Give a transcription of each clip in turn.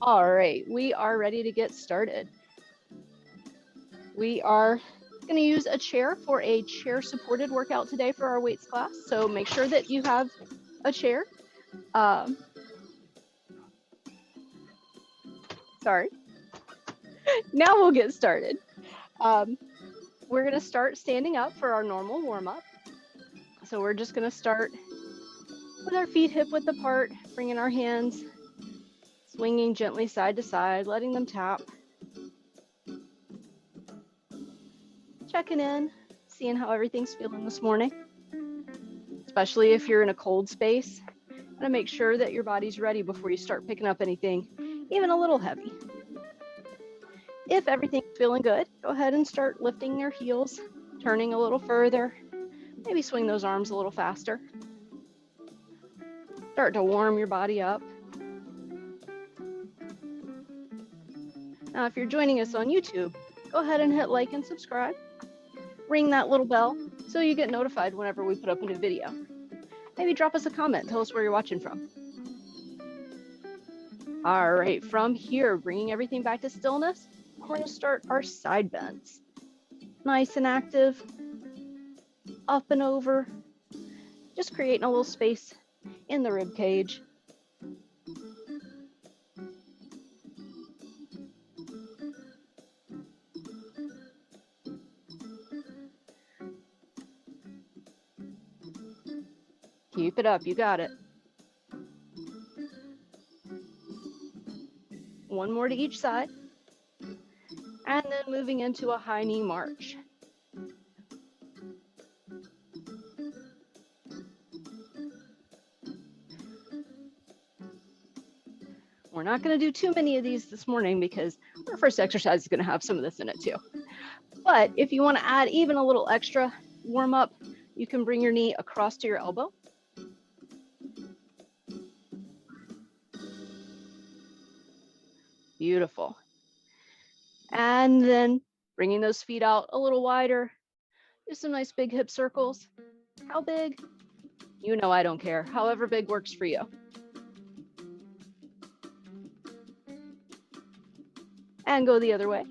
All right, we are ready to get started. We are going to use a chair for a chair supported workout today for our weights class. So make sure that you have a chair. Sorry. Now we'll get started. We're going to start standing up for our normal warm up. So we're just going to start with our feet hip width apart, bringing our hands, swinging gently side to side, letting them tap. Checking in, seeing how everything's feeling this morning, especially if you're in a cold space. Gotta make sure that your body's ready before you start picking up anything, even a little heavy. If everything's feeling good, go ahead and start lifting your heels, turning a little further, maybe swing those arms a little faster. Start to warm your body up. Now, if you're joining us on YouTube, go ahead and hit like and subscribe. Ring that little bell so you get notified whenever we put up a new video. Maybe drop us a comment, tell us where you're watching from. All right, from here, bringing everything back to stillness, we're going to start our side bends. Nice and active, up and over, just creating a little space in the rib cage. Keep it up, you got it. One more to each side. And then moving into a high knee march. We're not going to do too many of these this morning because our first exercise is going to have some of this in it too. But if you want to add even a little extra warm up, you can bring your knee across to your elbow. Beautiful. And then bringing those feet out a little wider. Do some nice big hip circles. How big? You know I don't care. However big works for you. And go the other way.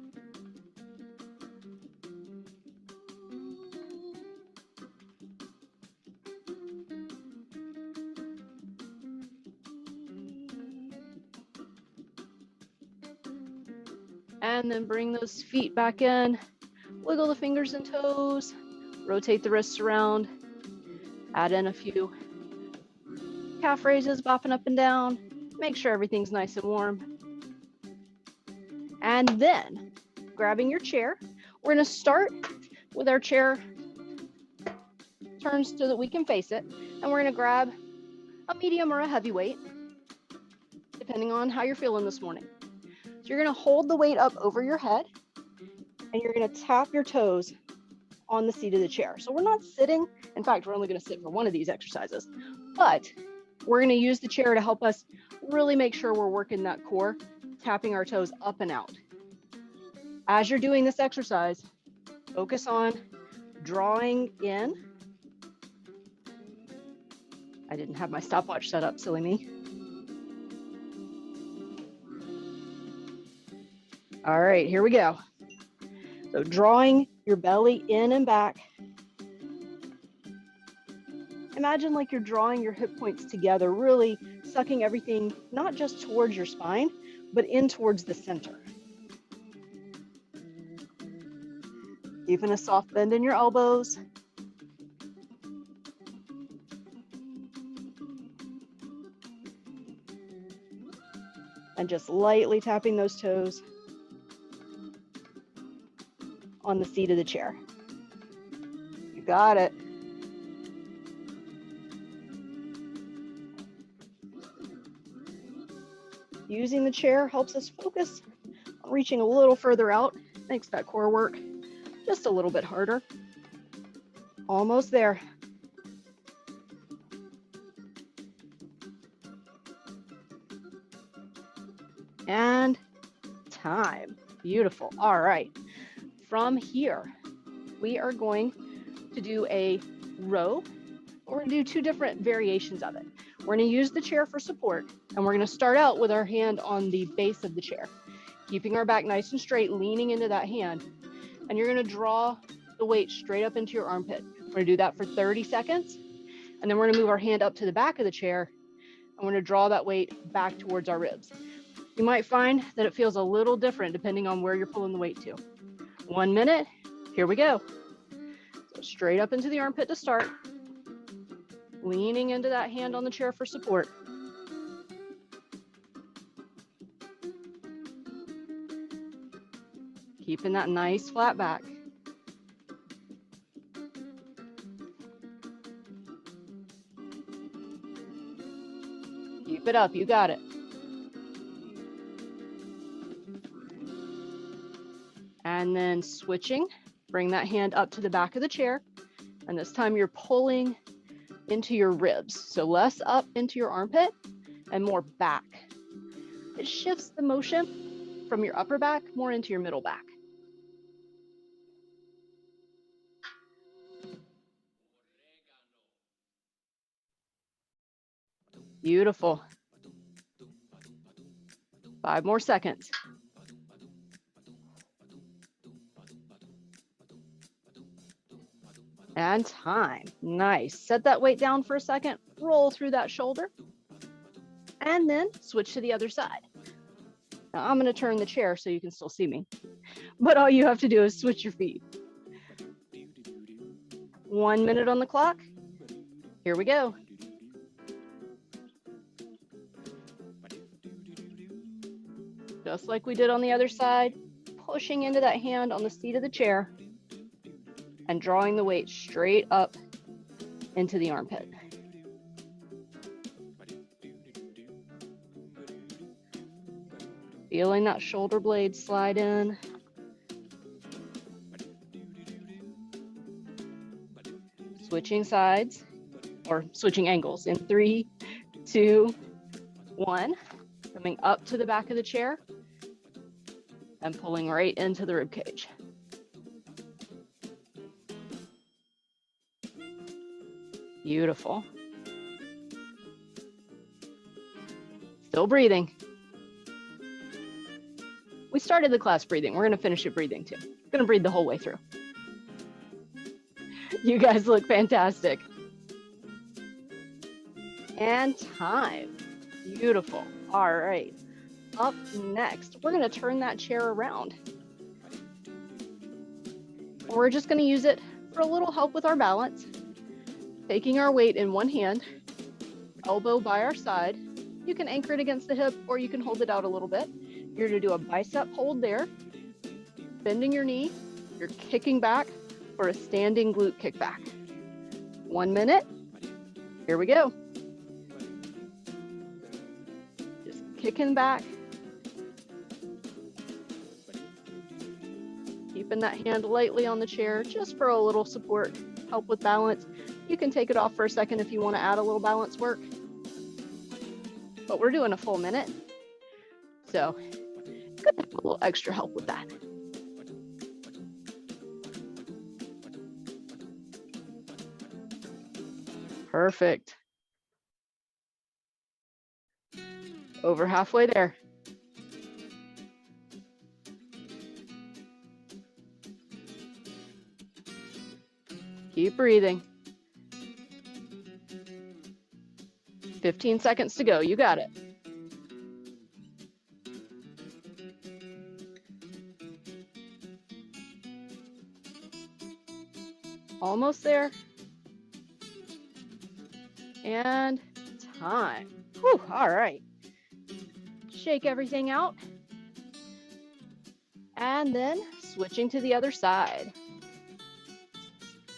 And then bring those feet back in, wiggle the fingers and toes, rotate the wrists around, add in a few calf raises, bopping up and down, make sure everything's nice and warm. And then grabbing your chair, we're gonna start with our chair turned so that we can face it. And we're gonna grab a medium or a heavy weight, depending on how you're feeling this morning. So you're gonna hold the weight up over your head and you're gonna tap your toes on the seat of the chair. So we're not sitting. In fact, we're only gonna sit for one of these exercises, but we're gonna use the chair to help us really make sure we're working that core, tapping our toes up and out. As you're doing this exercise, focus on drawing in. I didn't have my stopwatch set up, silly me. All right, here we go. So drawing your belly in and back. Imagine like you're drawing your hip points together, really sucking everything, not just towards your spine, but in towards the center. Even a soft bend in your elbows. And just lightly tapping those toes on the seat of the chair. You got it. Using the chair helps us focus on reaching a little further out, makes that core work just a little bit harder. Almost there. And time. Beautiful. All right. From here, we are going to do a row. We're going to do two different variations of it. We're going to use the chair for support, and we're going to start out with our hand on the base of the chair, keeping our back nice and straight, leaning into that hand. And you're going to draw the weight straight up into your armpit. We're going to do that for 30 seconds. And then we're going to move our hand up to the back of the chair. And we're going to draw that weight back towards our ribs. You might find that it feels a little different depending on where you're pulling the weight to. 1 minute. Here we go. So straight up into the armpit to start. Leaning into that hand on the chair for support. Keeping that nice flat back. Keep it up, you got it. And then switching, bring that hand up to the back of the chair. And this time you're pulling into your ribs. So less up into your armpit and more back. It shifts the motion from your upper back more into your middle back. Beautiful. 5 more seconds. And time. Nice. Set that weight down for a second. Roll through that shoulder. And then switch to the other side. Now I'm going to turn the chair so you can still see me. But all you have to do is switch your feet. 1 minute on the clock. Here we go. Just like we did on the other side, pushing into that hand on the seat of the chair and drawing the weight straight up into the armpit. Feeling that shoulder blade slide in. Switching sides or switching angles in 3, 2, 1. Coming up to the back of the chair and pulling right into the rib cage. Beautiful. Still breathing. We started the class breathing. We're going to finish it breathing too. We're going to breathe the whole way through. You guys look fantastic. And time. Beautiful. All right. Up next, we're going to turn that chair around. We're just going to use it for a little help with our balance. Taking our weight in one hand, elbow by our side. You can anchor it against the hip or you can hold it out a little bit. You're going to do a bicep hold there, bending your knee. You're kicking back for a standing glute kickback. 1 minute. Here we go. Just kicking back. Keeping that hand lightly on the chair just for a little support, help with balance. You can take it off for a second if you want to add a little balance work. But we're doing a full minute. So good to have a little extra help with that. Perfect. Over halfway there. Keep breathing. 15 seconds to go. You got it. Almost there. And time. Whew, all right. Shake everything out. And then switching to the other side.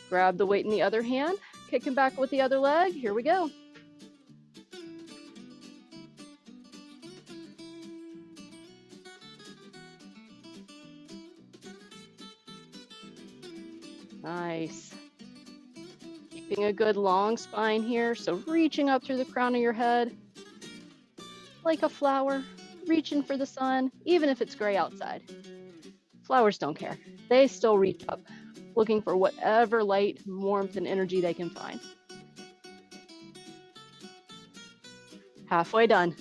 Grab the weight in the other hand, kicking back with the other leg. Here we go. Nice. Keeping a good long spine here. So reaching up through the crown of your head like a flower, reaching for the sun, even if it's gray outside. Flowers don't care. They still reach up, looking for whatever light, warmth, and energy they can find. Halfway done.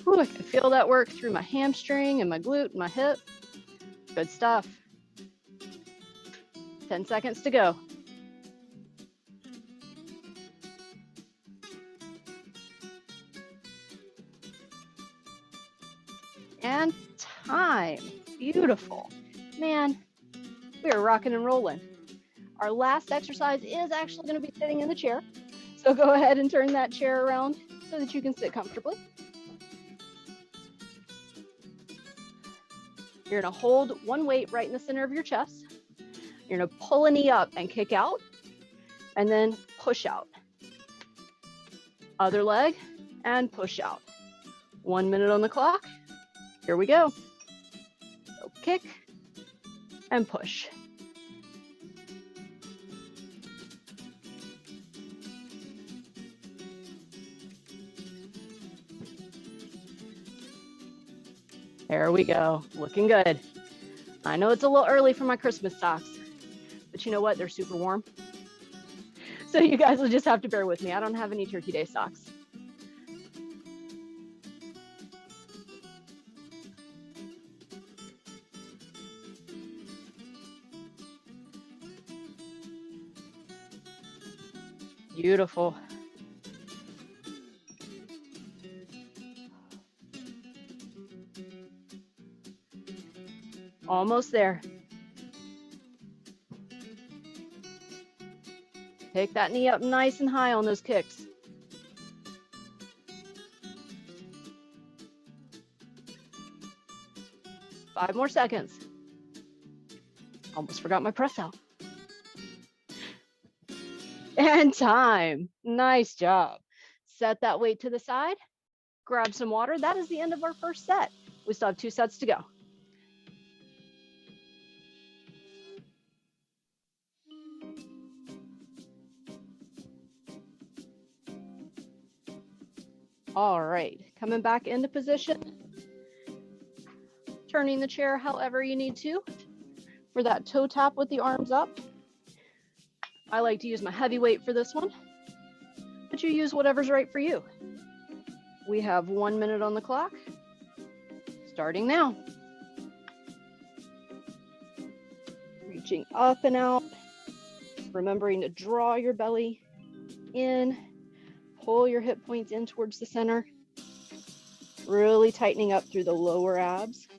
Ooh, I can feel that work through my hamstring and my glute and my hip. Good stuff. 10 seconds to go. And time. Beautiful. Man, we are rocking and rolling. Our last exercise is actually going to be sitting in the chair. So go ahead and turn that chair around so that you can sit comfortably. You're going to hold one weight right in the center of your chest. You're going to pull a knee up and kick out, and then push out. Other leg and push out. 1 minute on the clock. Here we go. So kick and push. There we go. Looking good. I know it's a little early for my Christmas socks, but you know what? They're super warm. So you guys will just have to bear with me. I don't have any Turkey Day socks. Beautiful. Almost there. Take that knee up nice and high on those kicks. Five more seconds. Almost forgot my press out. And time. Nice job. Set that weight to the side. Grab some water. That is the end of our first set. We still have 2 sets to go. All right, coming back into position. Turning the chair however you need to for that toe tap with the arms up. I like to use my heavy weight for this one, but you use whatever's right for you. We have 1 minute on the clock, starting now. Reaching up and out, remembering to draw your belly in, pull your hip points in towards the center, really tightening up through the lower abs.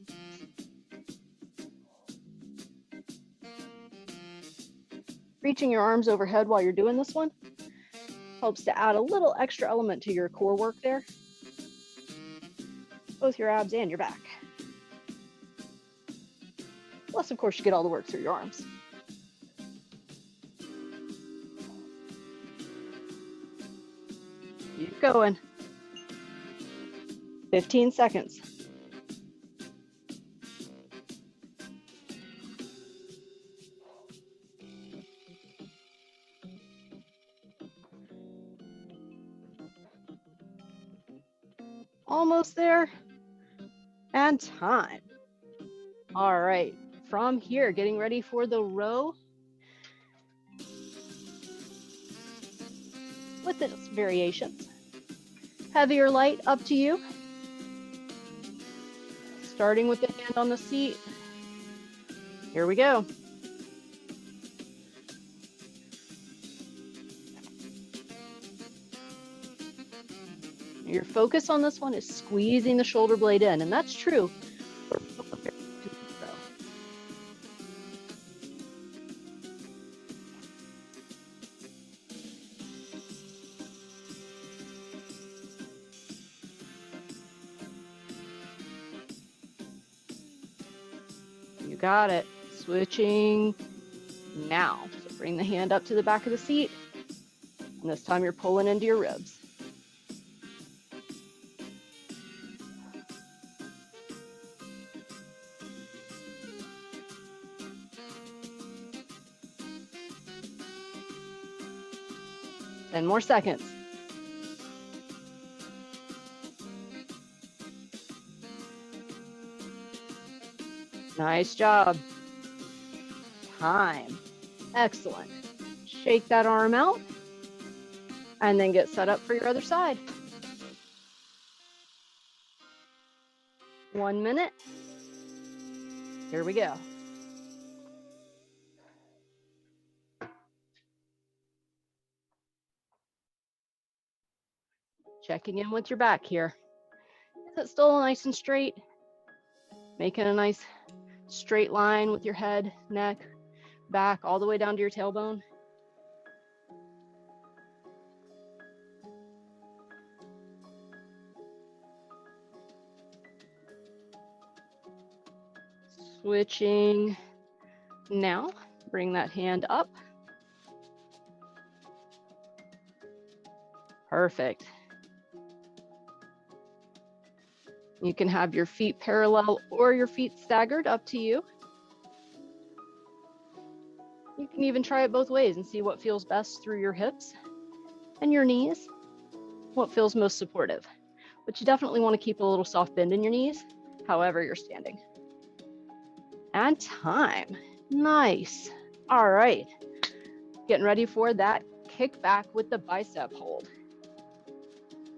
Reaching your arms overhead while you're doing this one helps to add a little extra element to your core work there, both your abs and your back. Plus, of course, you get all the work through your arms. Keep going. 15 seconds. Almost there. And time. All right. From here, getting ready for the row with its variations. Heavy or light, up to you. Starting with the hand on the seat. Here we go. Your focus on this one is squeezing the shoulder blade in, and that's true. You got it. Switching now. So bring the hand up to the back of the seat, and this time you're pulling into your ribs. Ten more seconds. Nice job. time. Excellent. Shake that arm out and then get set up for your other side. 1 minute. Here we go. Checking in with your back here. Is it still nice and straight? Making a nice straight line with your head, neck, back, all the way down to your tailbone. Switching now, bring that hand up. Perfect. You can have your feet parallel or your feet staggered, up to you. You can even try it both ways and see what feels best through your hips and your knees, what feels most supportive. But you definitely want to keep a little soft bend in your knees, however you're standing. And time. Nice. All right. Getting ready for that kick back with the bicep hold.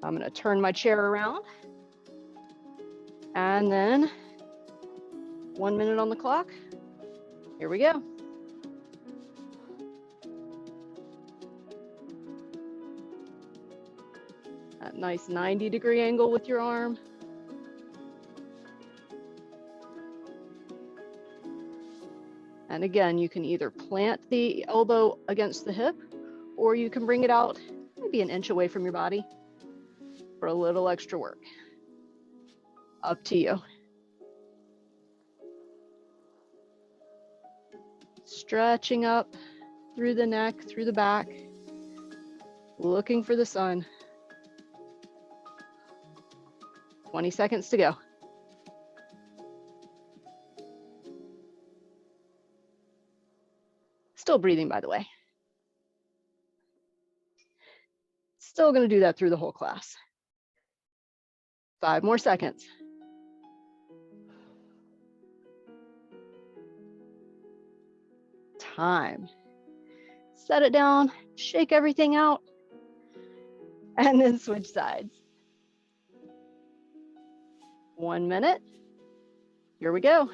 I'm going to turn my chair around. And then 1 minute on the clock. Here we go. That nice 90-degree angle with your arm. And again, you can either plant the elbow against the hip, or you can bring it out maybe an inch away from your body for a little extra work. Up to you. Stretching up through the neck, through the back, looking for the sun. 20 seconds to go. Still breathing, by the way. Still going to do that through the whole class. 5 more seconds. Time. Set it down, shake everything out, and then switch sides. 1 minute. Here we go.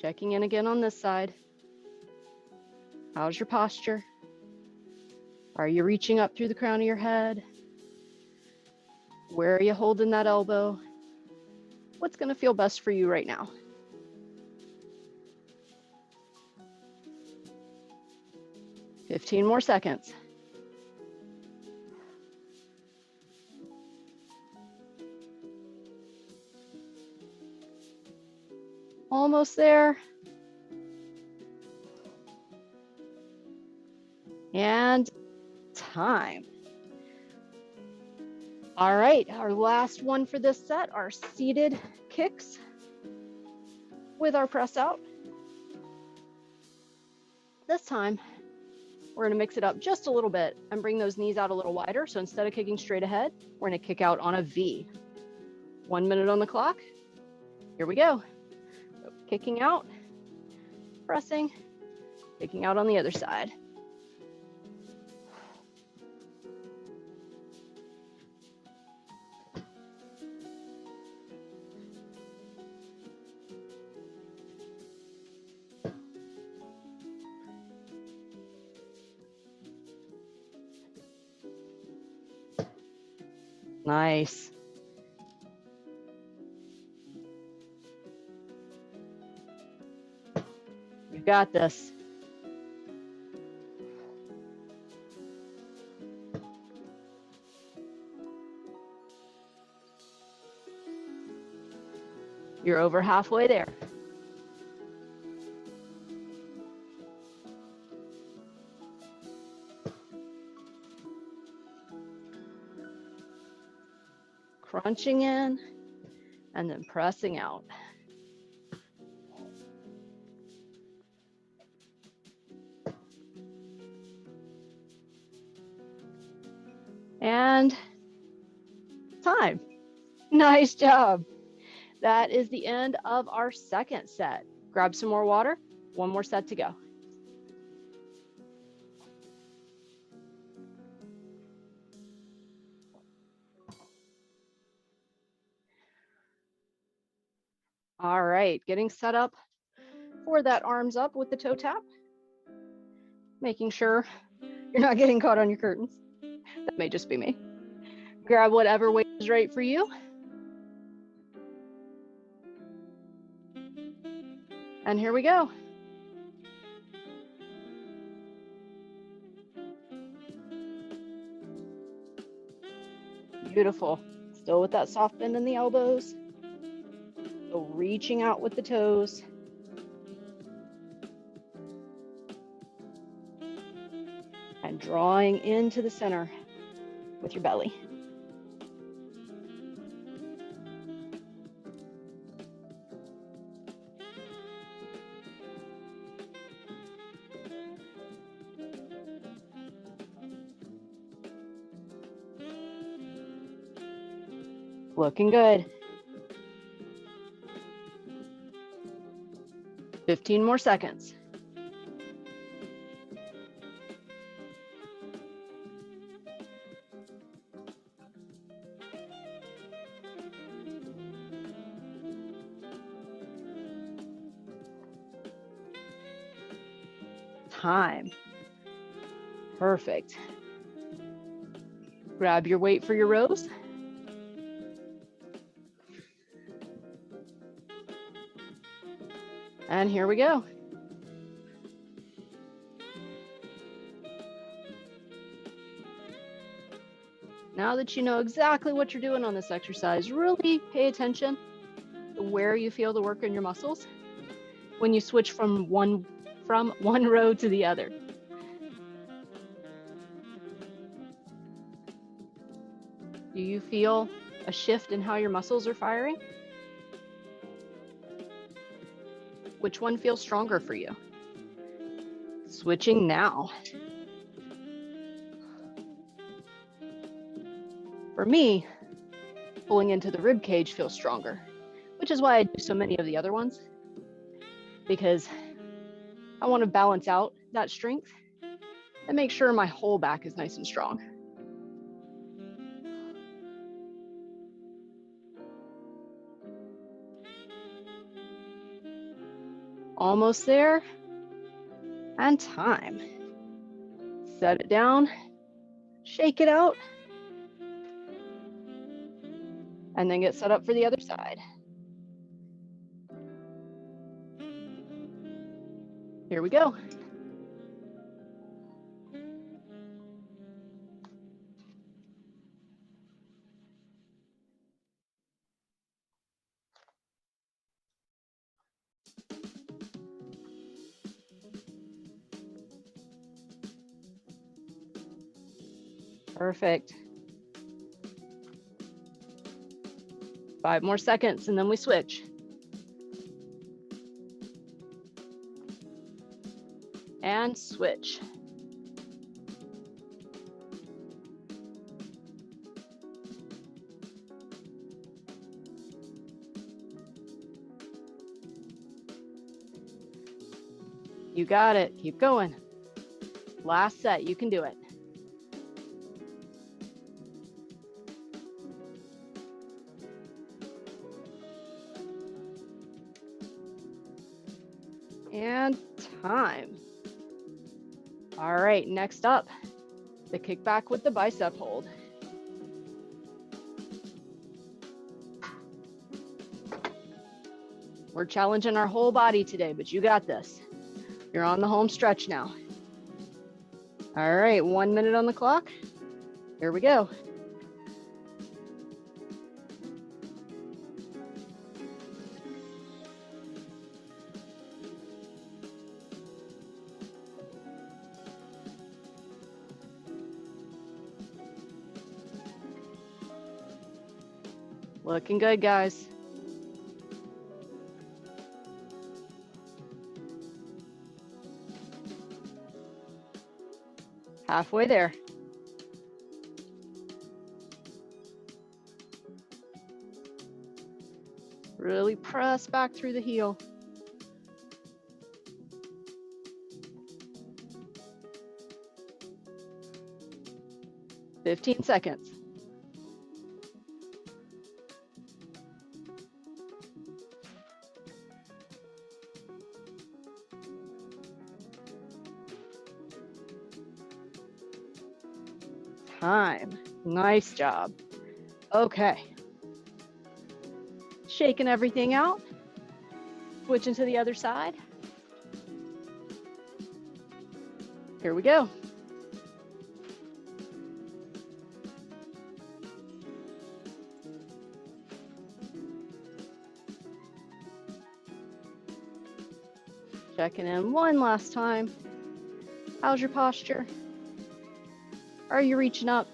Checking in again on this side. How's your posture? Are you reaching up through the crown of your head? Where are you holding that elbow? What's going to feel best for you right now? Fifteen more seconds. Almost there. And time. All right, our last one for this set are seated kicks with our press out. This time, we're going to mix it up just a little bit and bring those knees out a little wider. So instead of kicking straight ahead, we're going to kick out on a V. 1 minute on the clock. Here we go. So kicking out, pressing, kicking out on the other side. Nice. You got this. You're over halfway there. crunching in and then pressing out. And time. Nice job. That is the end of our second set. Grab some more water. One more set to go. All right, getting set up for that arms up with the toe tap. Making sure you're not getting caught on your curtains. That may just be me. Grab whatever weight is right for you. And here we go. Beautiful. Still with that soft bend in the elbows. Still reaching out with the toes. And drawing into the center with your belly. Looking good. 15 more seconds. Time. Perfect. Grab your weight for your rows. And here we go. Now that you know exactly what you're doing on this exercise, really pay attention to where you feel the work in your muscles when you switch from one row to the other. Do you feel a shift in how your muscles are firing? Which one feels stronger for you? Switching now. For me, pulling into the rib cage feels stronger, which is why I do so many of the other ones, because I want to balance out that strength and make sure my whole back is nice and strong. Almost there, and time. Set it down, shake it out, and then get set up for the other side. Here we go. Perfect. 5 more seconds and then we switch. And switch. You got it. Keep going. Last set. You can do it. And time. All right, next up, the kickback with the bicep hold. We're challenging our whole body today, but you got this. You're on the home stretch now. All right, 1 minute on the clock. Here we go. Looking good, guys. Halfway there. Really press back through the heel. "15 seconds. Time. Nice job. Okay. Shaking everything out. Switching to the other side. Here we go. Checking in one last time. How's your posture? Are you reaching up,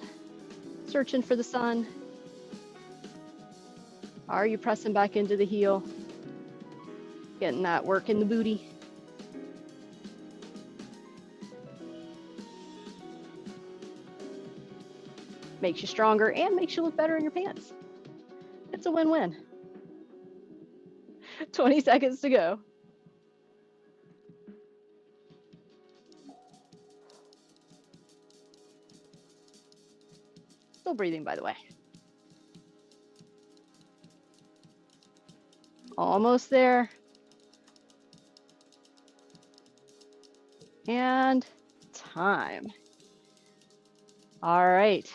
searching for the sun? Are you pressing back into the heel? Getting that work in the booty? Makes you stronger and makes you look better in your pants. It's a win-win. 20 seconds to go. Still breathing, by the way. Almost there. And time. All right.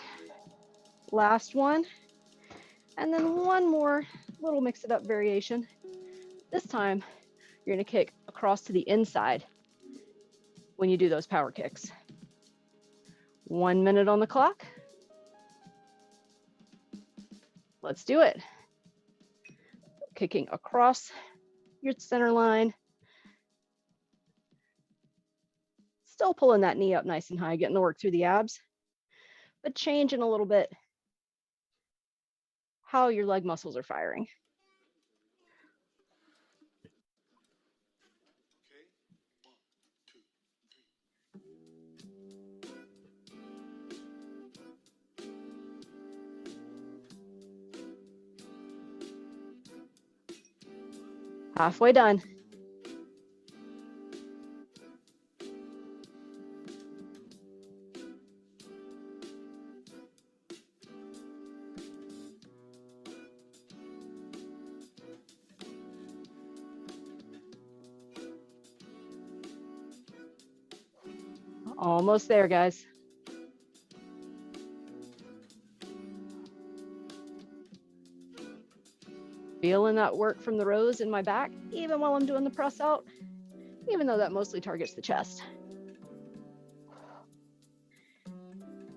Last one. And then one more little mix it up variation. This time, you're going to kick across to the inside when you do those power kicks. 1 minute on the clock. Let's do it. Kicking across your center line. Still pulling that knee up nice and high, getting the work through the abs, but changing a little bit how your leg muscles are firing. Halfway done. Almost there, guys. Feeling that work from the rows in my back, even while I'm doing the press out, even though that mostly targets the chest.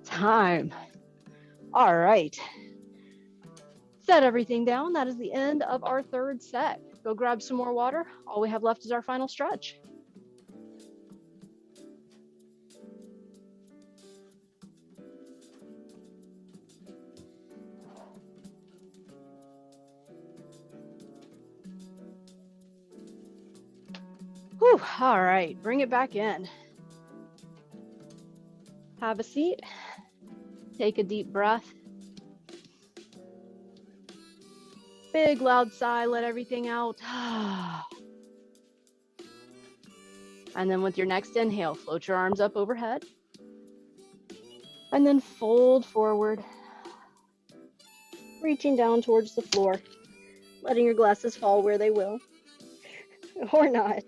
Time. All right. Set everything down. That is the end of our third set. Go grab some more water. All we have left is our final stretch. Whew, all right, bring it back in. Have a seat. Take a deep breath. Big loud sigh, let everything out. And then with your next inhale, float your arms up overhead. And then fold forward, reaching down towards the floor, letting your glasses fall where they will, or not.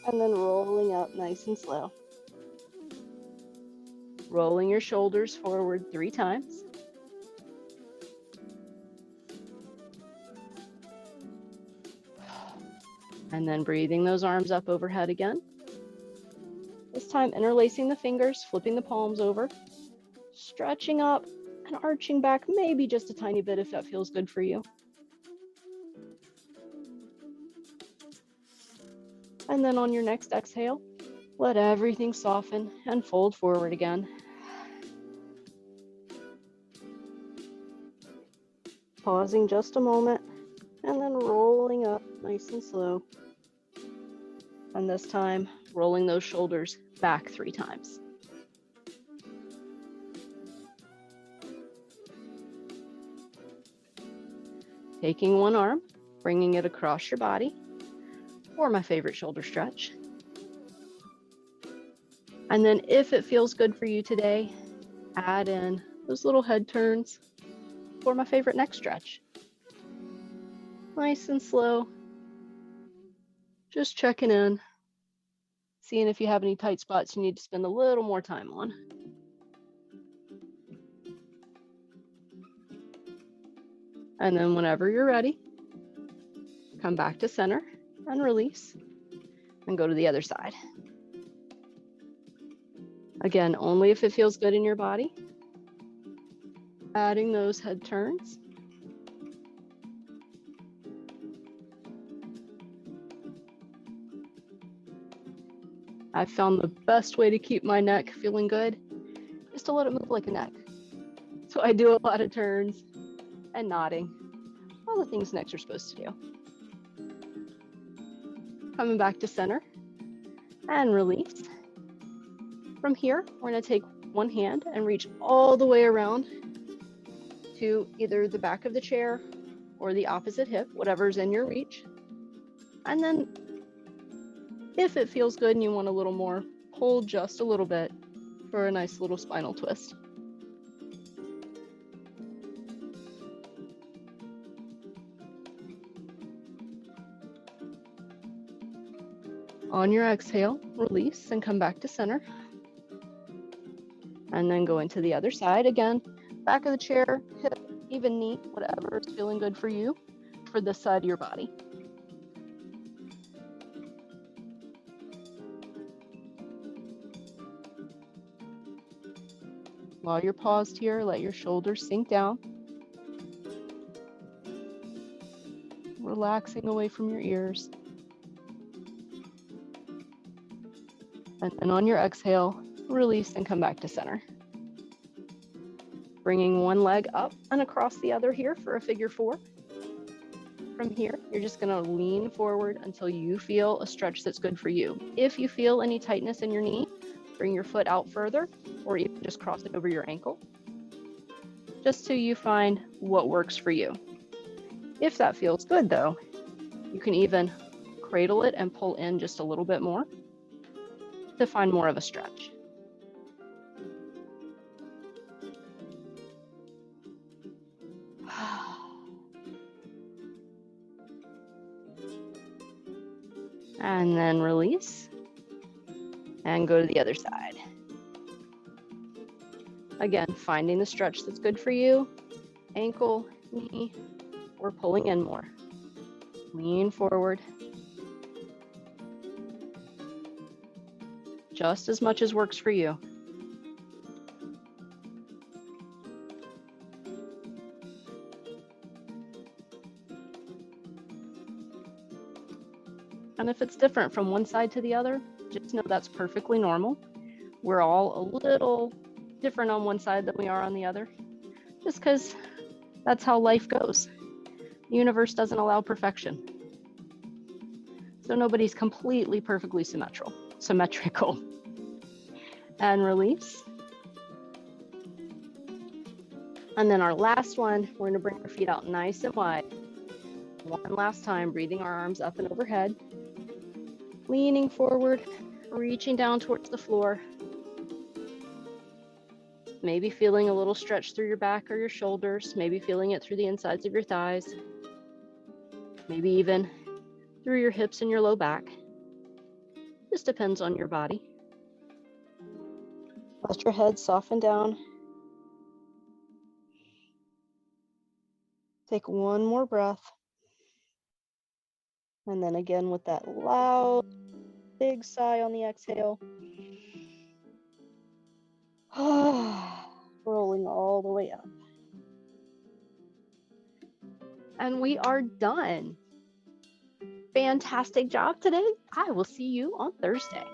And then rolling up nice and slow. Rolling your shoulders forward 3 times. And then breathing those arms up overhead again. This time interlacing the fingers, flipping the palms over, stretching up and arching back maybe just a tiny bit if that feels good for you. And then on your next exhale, let everything soften and fold forward again. Pausing just a moment and then rolling up nice and slow. And this time, rolling those shoulders back 3 times. Taking one arm, bringing it across your body, or my favorite shoulder stretch. And then if it feels good for you today, add in those little head turns for my favorite neck stretch. Nice and slow. Just checking in, seeing if you have any tight spots you need to spend a little more time on. And then whenever you're ready, come back to center and release and go to the other side. Again, only if it feels good in your body. Adding those head turns. I found the best way to keep my neck feeling good is to let it move like a neck. So I do a lot of turns and nodding, all the things necks are supposed to do. Coming back to center and release. From here, we're going to take one hand and reach all the way around to either the back of the chair or the opposite hip, whatever's in your reach. And then if it feels good and you want a little more, pull just a little bit for a nice little spinal twist. On your exhale, release and come back to center. And then go into the other side. Again, back of the chair, hip, even knee, whatever is feeling good for you for this side of your body. While you're paused here, let your shoulders sink down. Relaxing away from your ears. And then on your exhale, release and come back to center. Bringing one leg up and across the other here for a figure 4. From here, you're just going to lean forward until you feel a stretch that's good for you. If you feel any tightness in your knee, bring your foot out further or even just cross it over your ankle, just till you find what works for you. If that feels good though, you can even cradle it and pull in just a little bit more to find more of a stretch. And then release and go to the other side. Again, finding the stretch that's good for you, ankle, knee, or pulling in more. Lean forward. Just as much as works for you. And if it's different from one side to the other, just know that's perfectly normal. We're all a little different on one side than we are on the other, just because that's how life goes. The universe doesn't allow perfection. So nobody's completely perfectly symmetrical. And release. And then our last one, we're going to bring our feet out nice and wide. One last time, breathing our arms up and overhead. Leaning forward, reaching down towards the floor. Maybe feeling a little stretch through your back or your shoulders. Maybe feeling it through the insides of your thighs. Maybe even through your hips and your low back. This depends on your body. Let your head soften down. Take one more breath. And then again with that loud, big sigh on the exhale. Rolling all the way up. And we are done. Fantastic job today. I will see you on Thursday.